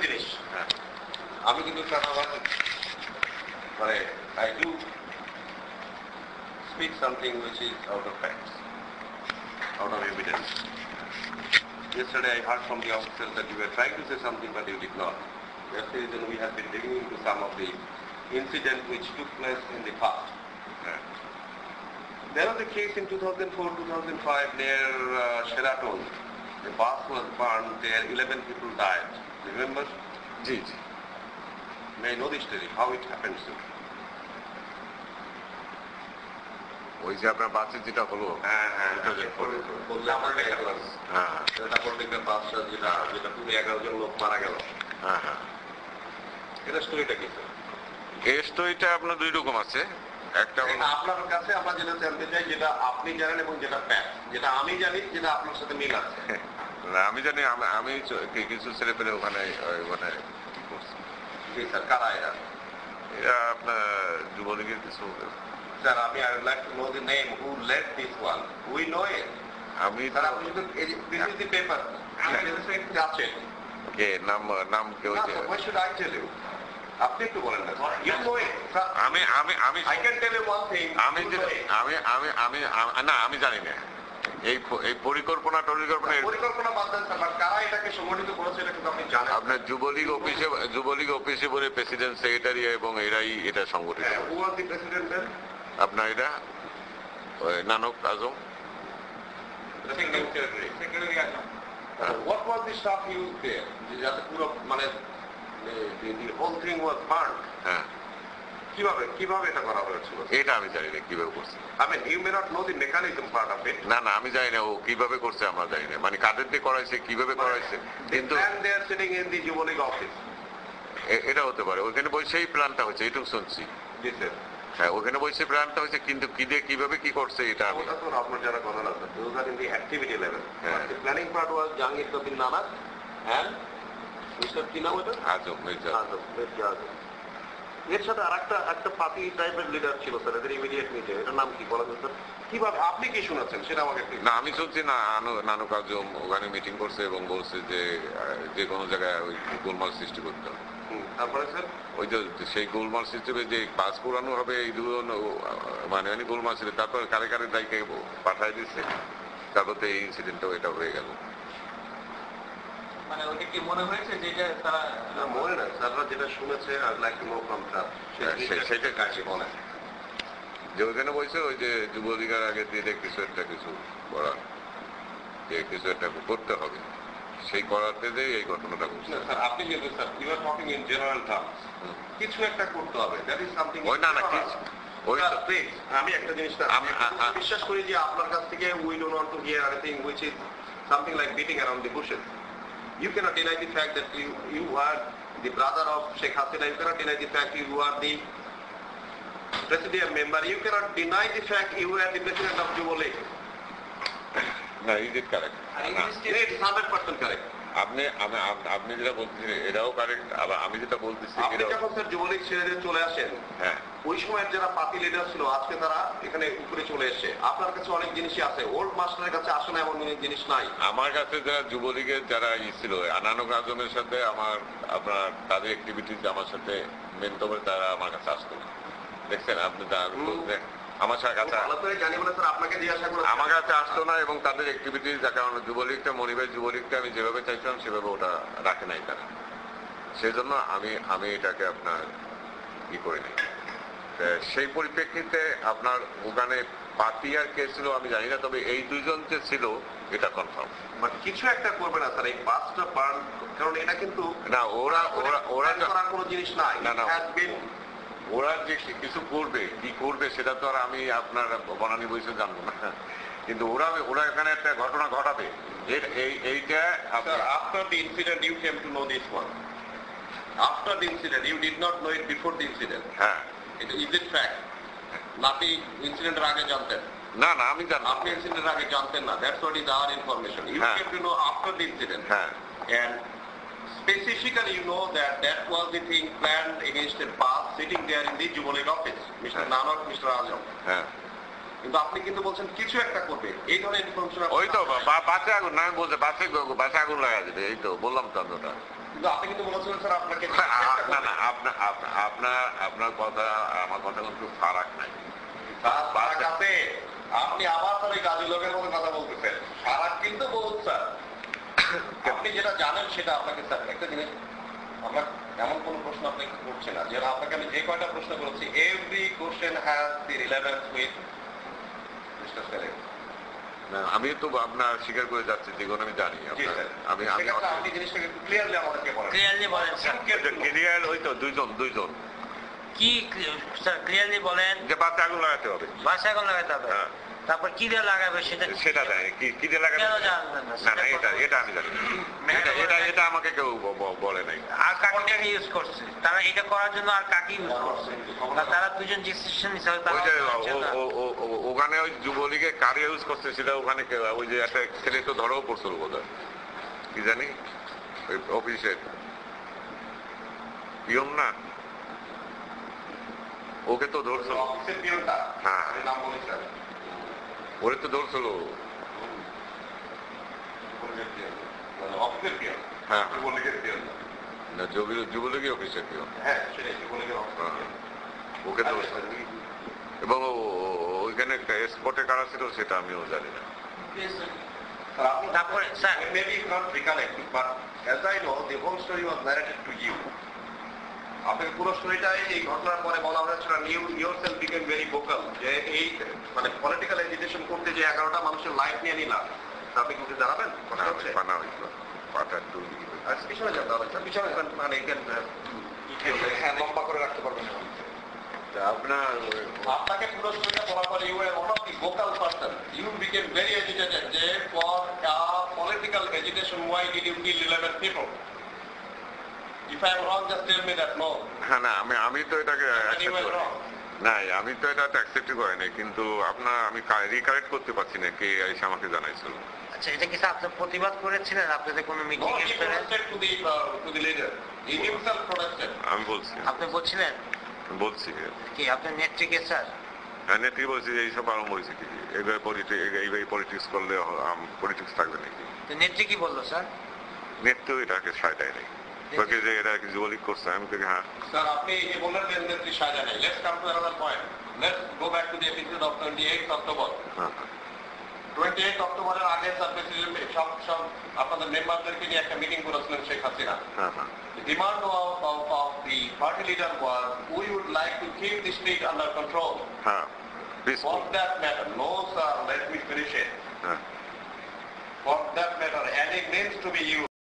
জিনিস আমি কিন্তু মানে I do speak something which is out of facts, out of evidence. Yesterday I heard from the officers that you were trying to say something but you did not. That's the reason we have been digging into some of the incidents which took place in the past. There was a case in 2004-2005 near Sheraton. The bus was burned there, 11 people died. Remember? G G May I know the story, how it happened, sir? ওই যে আপনার বাসে যেটা হলো যেটা পুরো 11 জন লোক মারা গেল, এটা স্টোরিটা কি স্যার? এই স্টোরিটা আপনার দুই রকম আছে। একটা আপনার কাছে আমরা যেটা জানতে চাই, যেটা আপনি জানেন এবং যেটা ফ্যাক্ট, যেটা আমি জানি, যেটা আপনার সাথে মিল আছে। আমি জানি, আমি কিছু ছেলে পেলে ওখানে মানে জি স্যার, কারা এরা? এরা আপনার যুবলীগের কিছু। স্যার আমি I would like to know the name who led this one. We know it. আমি স্যার আপনি শুধু this is the paper. আছে কে নাম কেউ? Why should I tell you? আপনি একটু বলেন না। You know it. আমি I can tell you one thing. আমি জানি না এই পরিকল্পনা বাদ দেন স্যার, কারা এটাকে সংগঠিত করেছে এটা কিন্তু আপনি জানেন। আপনার যুবলীগ অফিসে বলে প্রেসিডেন্ট, সেক্রেটারি এবং এরাই এটা সংগঠিত। Who was the president then? আপনার এটা নানক আজম। Secretary Azam. What was the stuff used there? যাতে পুরো মানে the whole thing was burned. হ্যাঁ, কিভাবে এটা করা হয়েছিল? এটা আমি জানি না কিভাবে করছে। I mean, you may not know the mechanism part of it. না আমি জানি না ও কিভাবে করছে, আমরা জানি না, মানে কাদের দিয়ে করাইছে, কিভাবে করাইছে। কিন্তু they are sitting in the Jubo League office. এটা হতে পারে, ওখানে বসেই প্ল্যানটা হচ্ছে, এটুকু শুনছি। জি স্যার। হ্যাঁ, ওখানে বসে প্ল্যানটা হয়েছে, কিন্তু কি দিয়ে কিভাবে কি করছে এটা আমি। ওটা তো আপনার যারা কথা না sir, those are in the activity level. The planning part was Jahangir Kabir Nanak and Mr. কি নাম ওটা? আজম মির্জা। আজম। এর সাথে আরেকটা পার্টি টাইপের লিডার ছিল স্যার, এদের ইমিডিয়েট নিচে, এটার নাম কি বলা যায় স্যার? কিভাবে আপনি কি শুনেছেন সেটা আমাকে একটু। না আমি শুনছি না, নানক আজম ওখানে মিটিং করছে এবং বলছে যে কোনো জায়গায় ওই গোলমাল সৃষ্টি করতে হবে। তারপরে স্যার ওই যে সেই গোলমাল সিস্টেমে যে বাস পুরানো হবে এই মানে গোলমাল ছিল, তারপর কারে দায়িকে পাঠাই দিচ্ছে, তারপর তো এই ইনসিডেন্টটাও এটা হয়ে গেল। মানে ওটা কি মনে হয়েছে যে এটা তারা মনে না স্যাররা যেটা শুনেছে আর like to know from sir সেটা কাছে বলে যে ওইখানে বলছে ওই যে যুবলীগের আগে দিয়ে কিছু করার, যে কিছু একটা করতে হবে, সেই করাতে যে এই ঘটনাটা ঘটছে। স্যার আপনি যেহেতু sir you are talking in general terms, কিছু একটা করতে হবে, দ্যাট ইজ সামথিং। ওই না ওই প্লিজ আমি একটা জিনিস আমি বিশ্বাস করি যে আপনার কাছ থেকে we don't want to here anything which is something like beating around the bushes. You cannot deny the fact that you are the brother of Sheikh Hasina. You cannot deny the fact you are the presidium member. You cannot deny the fact you are the president of Jubilee. না, is it correct? It is 100% correct. আপনি যেটা বলতেছেন এটাও correct, আবার আমি যেটা বলতেছি আপনি যখন স্যার যুবলীগ ছেড়ে চলে আসেন, হ্যাঁ, ওই সময়ের যারা পার্টি লিডার ছিল আজকে তারা এখানে উপরে চলে এসে আপনার কাছে অনেক জিনিসই আছে, ওল্ড মাস্টারের কাছে আসে না এমন জিনিস নাই। আমার কাছে যারা যুবলীগের যারা ছিল নানক আজমের সাথে আপনার তাদের অ্যাক্টিভিটিস আমার সাথে মেনটবে, তারা আমার কাছে আসতো না। দেখছেন আপনি আমার কাছে আসতো না এবং তাদের অ্যাক্টিভিটিস, যার কারণে যুবলীগটা মনিবের যুবলীগটা আমি যেভাবে চাইছিলাম সেভাবে ওটা রাখে নাই তারা, সেজন্য আমি এটাকে আপনার ই করে নিই। সেই পরিপ্রেক্ষিতে আপনার ওখানে পার্টি আর কে ছিল আমি জানি না, তবে এই দুইজন যে ছিল এটা কনফার্ম। মানে কিছু একটা করবে না স্যার এই বাসটা বার্ন, কারণ এটা কিন্তু না ওরা কোনো জিনিস নাই। ওরা যে কিছু করবে কি করবে সেটা তো আর আমি আপনার বনানী বইসে জানবো না, কিন্তু ওরা এখানে একটা ঘটনা ঘটাবে এইটা। After the incident you came to know this one. After the incident you did not know it before the incident. হ্যাঁ, is it fact? নাকি ইনসিডেন্টের আগে জানতেন? না আমি জানি আপনি ইনসিডেন্টের আগে জানতেন না, that's what is our information. You came to know after the incident. হ্যাঁ, and specifically you know that was the thing planned against a bus sitting there in the Jubilee office, Mr. Nanak, Mr. Azam. হ্যাঁ, কিন্তু আপনি কিন্তু বলছেন কিছু একটা করবে, এই ধরনের ইনফরমেশন ওই তো বাসে আগুন না, আমি বলছি বাসে আগুন লাগা দেবে, এই তো বললাম তো আমি ওটা। কিন্তু আপনি কিন্তু বলেছিলেন স্যার আপনাকে না না আপনার কথা আমার কথা কিন্তু ফারাক নাই। ফারাক আছে, আপনি আবার স্যার ওই কাজী লোকের মতো কথা বলতেছেন, ফারাক কিন্তু বহুত স্যার। আপনি যেটা জানেন সেটা আপনাকে স্যার একটা জিনিস, আমরা এমন কোন প্রশ্ন আপনাকে করছি না, যেন আপনাকে আমি যে কয়টা প্রশ্ন করেছি every question has the relevance with mister Selim. আমি তো আপনার স্বীকার করে যাচ্ছি যেগুলো আমি জানি। আমি আপনি জিনিসটাকে একটু ক্লিয়ারলি আমাদেরকে বলেন। ক্লিয়ারলি বলেন স্যার। ক্লিয়ার ওই তো দুইজন কি স্যার ক্লিয়ারলি বলেন? যে বাসে আগুন লাগাতে হবে। বাসে আগুন লাগাতে হবে, তারপর কি দিয়ে লাগাবে সেটা দেয়, কি দিয়ে লাগাবে না না, এটা আমি জানি না, এটা আমাকে কেউ বলে নাই। আর কাকে ইউজ করছে তারা এটা করার জন্য, আর কাকে ইউজ করছে তারা দুজন ডিসিশন নিছে। ওখানে ওই যুবলীগে কার ইউজ করছে সেটা ওখানে ওই যে একটা ছেলে তো ধরেও পড়ছিল বোধহয়, কি জানি ওই অফিসের পিয়ন না, ওকে তো ধরছিল। হ্যাঁ ওরে তো ধরছিল। হ্যাঁ যুবলীগের অফিসের পিয়ন, ওকে ধরছিল। এবং ওইখানে স্পটে কারা ছিল সেটা আমিও জানি না। তারপরে sir maybe you not recollect, but as I know, the whole story was narrated to you. আপনার পুরো স্টোরিটাই এই ঘটনার পরে বলা হয়েছিল, you yourself became very vocal, যে এই মানে পলিটিক্যাল এজিটেশন করতে যে 11টা মানুষের লাইফ নিয়ে নিলাম, আপনি কি জানাবেন? পিছনে যান তাহলে স্যার, পিছনে মানে লম্বা করে রাখতে পারবেন। আপনাকে পুরো স্টোরিটা বলার পরে you were one of the vocal person, you became very agitated যে for political agitation why did you kill 11 people? If I am wrong, just tell me that no. হ্যাঁ না, আমি তো এটাকে আমি তো এটা অ্যাকসেপ্ট করি নাই, কিন্তু আমি রিকালেক্ট করতে পারছি না কে এসে আমাকে জানাইছিল। আচ্ছা, এটা কি আপনি প্রতিবাদ করেছিলেন আপনাদের কোনো মিটিং এ? আমি বলছি, আপনি বলছিলেন? বলছি কি আপনার নেত্রীকে স্যার? নেত্রী বলছি যে এইসব আরম্ভ হয়েছে কি, এইভাবে পলিটিক্স করলে পলিটিক্স থাকবে নাকি? নেত্রী কি বললো স্যার? নেত্রী এটাকে সায় দেয় নাই, তোকে যে এটা কি যুবলীগ করছে। আমি তোকে হ্যাঁ স্যার আপনি এই বললেন যে নেত্রী সায় দেয় নাই। Let's come to another point, let's go back to the episode of 28 October. 28 অক্টোবরের আগে স্যার প্রেসিডেন্ট সব আপনাদের মেম্বারদেরকে নিয়ে একটা মিটিং করেছিলেন Sheikh Hasina. The demand of the party leader was we would like to keep the state under control. For that matter, no sir, let me finish it. For that matter, any means to be used.